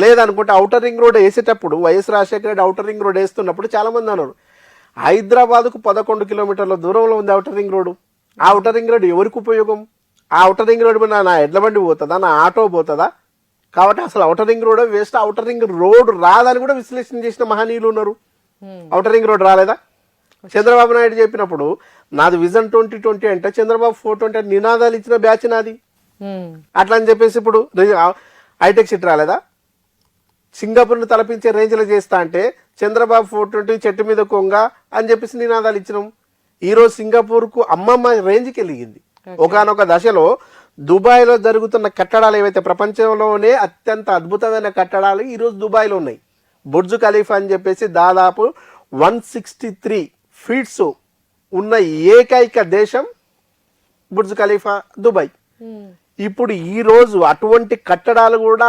లేదనుకుంటే outer ring road వేసేటప్పుడు YS Rajasekhara Reddy outer ring road వేస్తున్నప్పుడు చాలా మంది అన్నారు హైదరాబాద్కు 11 కిలోమీటర్ల దూరంలో ఉంది ఔటర్ రింగ్ రోడ్. ఆ ఔటర్ రింగ్ రోడ్ ఎవరికి ఉపయోగం? ఆ ఔటర్ రింగ్ రోడ్ మీద నా ఎడ్ల బండి పోతుందా, నా ఆటో పోతుందా? కాబట్టి అసలు outer ring road waste. Outer ring road రాదని కూడా విశ్లేషణ చేసిన మహనీయులు ఉన్నారు. ఔటర్ రింగ్ రోడ్ రాలేదా? చంద్రబాబు నాయుడు చెప్పినప్పుడు నాది విజన్ 2020 అంటే చంద్రబాబు 420 అంటే నినాదాలు ఇచ్చిన బ్యాచ్ నాది. అట్లా అని చెప్పేసి ఇప్పుడు హైటెక్ సిటీ రాలేదా? సింగపూర్ని తలపించే రేంజ్లో చేస్తా అంటే చంద్రబాబు 420 చెట్టు మీద కొంగ అని చెప్పేసి నినాదాలు ఇచ్చినాం. ఈరోజు సింగపూర్కు అమ్మమ్మ రేంజ్కి వెలిగింది. ఒకానొక దశలో దుబాయ్లో జరుగుతున్న కట్టడాలు ఏవైతే ప్రపంచంలోనే అత్యంత అద్భుతమైన కట్టడాలు ఈరోజు దుబాయ్లో ఉన్నాయి. బుర్జ్ ఖలీఫా అని చెప్పేసి దాదాపు 163 ఫీట్స్ ఉన్న ఏకైక దేశం బుర్జ్ ఖలీఫా దుబాయ్. ఇప్పుడు ఈ రోజు అటువంటి కట్టడాలు కూడా